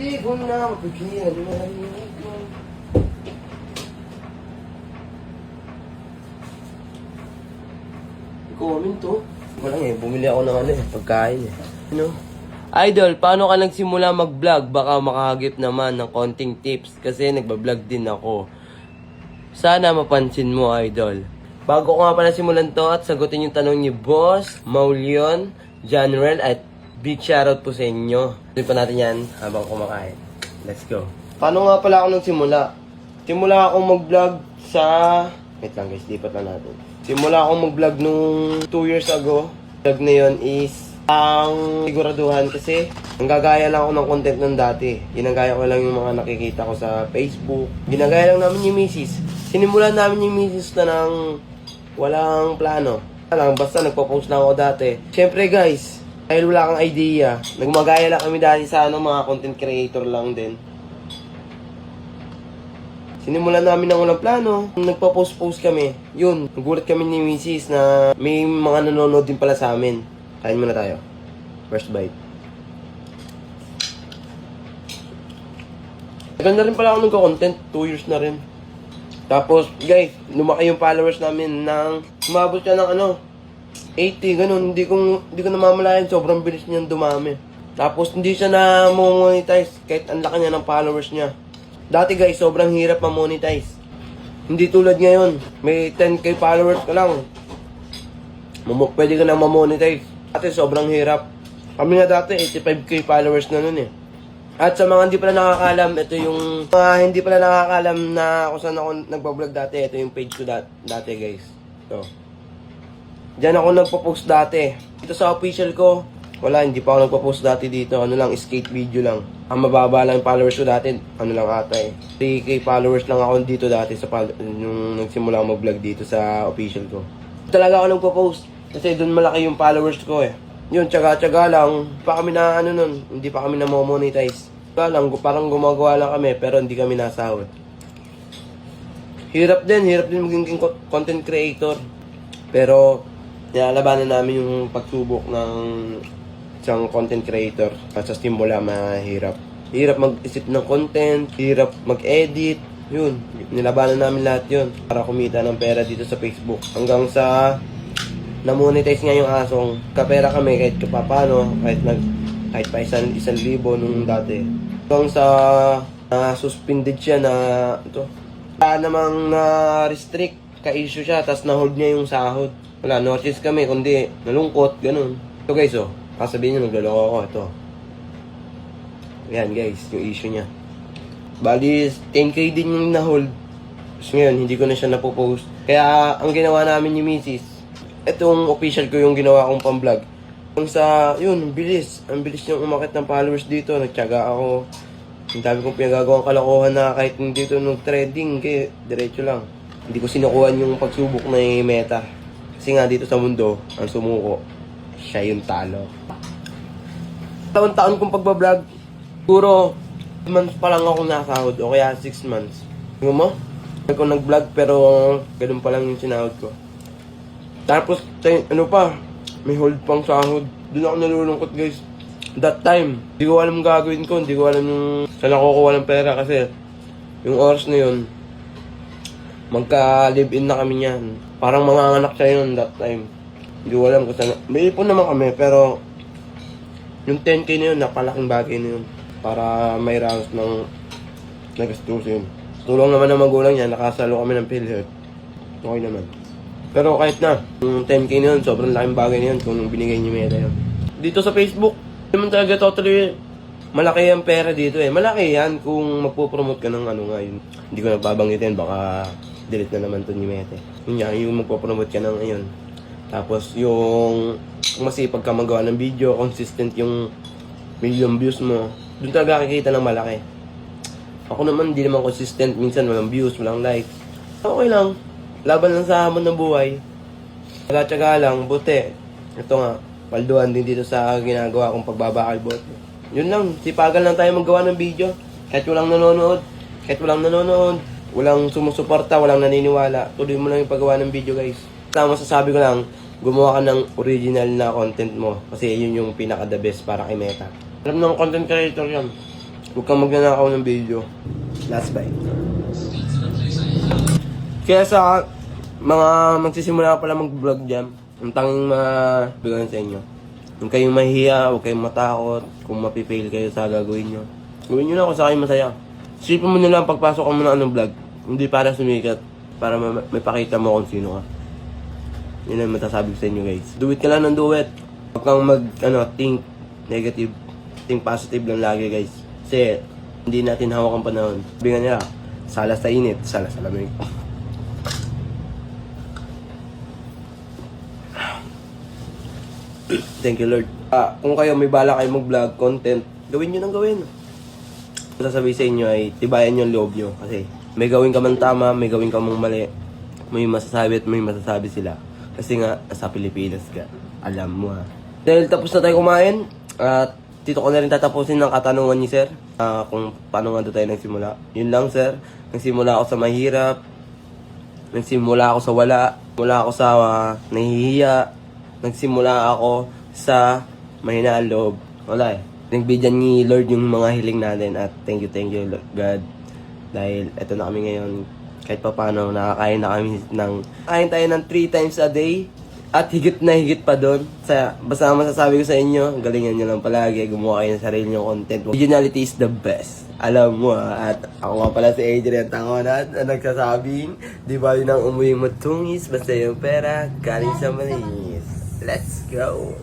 Hindi ko na mapigilan na halimutin ko. Comment to. Wala nga bumili ako ng pagkain Ano? Idol, paano ka nagsimula mag-vlog? Baka makahagip naman ng konting tips kasi nagba-vlog din ako. Sana mapansin mo, Idol. Bago ko nga pala simulan to at sagutin yung tanong ni Boss Maulion, Janrel at big shoutout po sa inyo. Tuloy pa natin yan habang kumakain. Let's go. Paano nga pala ako nagsimula? Simula akong mag-vlog sa... Wait lang guys, lipat lang natin. Simula akong mag-vlog nung 2 years ago. Vlog na yun is ang siguraduhan kasi nanggagaya lang ako ng content ng dati. Ginagaya ko lang yung mga nakikita ko sa Facebook. Ginagaya lang namin yung misis. Sinimulan namin yung misis na ng walang plano. Basta nagpo-post lang ako dati. Siyempre guys, dahil wala kang idea, nagmagaya lang kami dati sa mga content creator lang din. Sinimulan namin ng walang plano. Nagpo-post kami. Yun, nagulat kami ni misis na may mga nanonood din pala sa amin. Kain muna tayo. First bite. Ganda rin pala ako nagko-content. 2 years na rin. Tapos, guys, lumaki yung followers namin ng umabot siya ng 80, ganun. Hindi ko namamalayan. Sobrang bilis niyang dumami. Tapos, hindi siya na monetize kahit ang laki niya ng followers niya. Dati, guys, sobrang hirap ma-monetize. Hindi tulad ngayon. May 10k followers ka lang. Pwede ka na ma-monetize. Dati sobrang hirap. Kami nga dati 85k followers na nun At sa mga hindi pala nakakalam, ito yung mga hindi pala nakakalam na kung saan ako nagbablog dati, ito yung page ko dati guys. Ito. Diyan ako nagpo-post dati. Dito sa official ko, wala, hindi pa ako nagpo-post dati dito. Ano lang, skate video lang. Ang mababa lang yung followers ko dati, ano lang ata 3k followers lang ako dito dati sa nung nagsimula ako mag-vlog dito sa official ko. Talaga ako nagpo-post. Kasi doon malaki yung followers ko Yun, tsaga-tsaga lang. Pa kami na nun, hindi pa kami na monetize. Parang gumagawa lang kami, pero hindi kami nasahod. Hirap din maging content creator. Pero, nilalabanan namin yung pagsubok ng isang content creator. Sa simula, mahirap. Hirap mag-isip ng content, hirap mag-edit. Yun, nilabanan namin lahat yun para kumita ng pera dito sa Facebook. Hanggang sa na-monetize nga yung asong kapera kami kahit kapapano, kahit pa isang libo nung dati. Hanggang sa suspended siya na ito. Wala namang na-restrict, ka-issue siya, tapos na-hold niya yung sahod. Wala, notice kami, kundi nalungkot, ganun. Ito guys, kasabihin nyo, nagloloko ako, ito. Yan guys, yung issue niya. Bali, 10k din yung na-hold. Tapos ngayon, hindi ko na siya napopost. Kaya, ang ginawa namin ni Mrs. Itong official ko yung ginawa kong pang-vlog. Yung sa, yun, ang bilis niyang umakit ng followers dito. Nagtyaga ako. Ang dami kong pinagagawang kalokohan na kahit hindi dito nag-trading, kaya diretso lang. Hindi ko sinukuhan yung pagsubok na yung meta. Kasi nga dito sa mundo, ang sumuko, siya yung talo. Taon-taon kong pagbablog, siguro, 6 months pa lang ako nasahod, o kaya 6 months. Tingnan mo? Ako nag-vlog pero ganun pa lang yung sinahod ko. Tapos, may hold pang sahod. Doon ako nalulungkot guys. That time, hindi ko alam gagawin ko. Hindi ko alam yung saan ako kukuha ng pera kasi yung oras na yun, magka-live-in na kami niyan. Parang mga anak siya yun that time. Hindi ko alam kung saan. May ipon naman kami pero yung 10k na yun, napalaking bagay na yun. Para may rounds ng nagastusin. Tulong naman ng magulang niya, nakasalo kami ng PhilHealth. Okay naman. Pero kahit na, yung 10k na yun, sobrang laking bagay na yun kung binigay niyo meta yun. Dito sa Facebook, hindi naman talaga totally malaki ang pera dito Malaki yan kung magpo-promote ka ng ngayon. Hindi ko nagbabanggitin, baka delete na naman to ni Mete. Yun yan, yung magpo-promote ka ng ngayon. Tapos yung masipag ka magawa ng video, consistent yung million views mo, doon talaga kikita ng malaki. Ako naman, hindi naman consistent. Minsan walang views, walang likes. Okay lang. Laban lang sa hamon ng buhay. Tsaga-tsaga lang, buti. Ito nga, palduan din dito sa ginagawa kong pagbabakal bote. Yun lang, sipagan lang tayo magawa ng video. Kahit walang nanonood, walang sumusuporta, walang naniniwala. Tuloy mo lang yung paggawa ng video guys. Tama, masasabi ko lang, gumawa ka ng original na content mo. Kasi yun yung pinaka-the best para kay Meta. Alam ng content creator yan. Huwag kang magnanakaw ng video. Last bite. Kaya sa mga magsisimula pa lang mag-vlog dyan, ang tanging bigyan sa inyo. Kung kayong mahihiya, huwag kayong matakot, kung mapifail kayo sa gagawin nyo. Gawin nyo na kung sa kayo masaya. Isipin mo nila pagpasok ka mo ng anong vlog. Hindi para sumikat, para may pakita mo kung sino ka. Yun ang matasabi ko sa inyo guys. Do it ka lang ng do it. Huwag kang think negative. Think positive lang lagi guys. Kasi hindi natin hawak ang panahon. Sabihin nila, sala sa init, sala sa lamig. Thank you Lord. Kung kayo may bala kayo mag-vlog, content, gawin nyo nang gawin. Sasabihin sa inyo ay tibayan yung loob nyo. Kasi may gawin ka man tama, may gawin ka mong mali. May masasabi at may masasabi sila. Kasi nga, nasa Pilipinas ka. Alam mo ha. Dahil tapos na tayo kumain, at dito ko na rin tatapusin ng katanungan ni Sir. Kung paano nga tayo nagsimula. Yun lang Sir. Nagsimula ako sa mahirap. Nagsimula ako sa wala. Nagsimula ako sa nahihiya. Nagsimula ako sa mahinaan loob. Wala eh. Nagbigyan ni Lord yung mga hiling natin at thank you God. Dahil eto na kami ngayon. Kahit pa paano, nakakain na kami kain tayo ng 3 times a day. At higit na higit pa doon. Basta masasabi ko sa inyo, galingan nyo lang palagi. Gumawa kayo ng sarili nyo content. Originality is the best. Alam mo at ako nga pala si Adrian Tangonat na nagsasabing, di ba yun ang umuwi mo tungis, basta yung pera, galing sa manis. Let's go!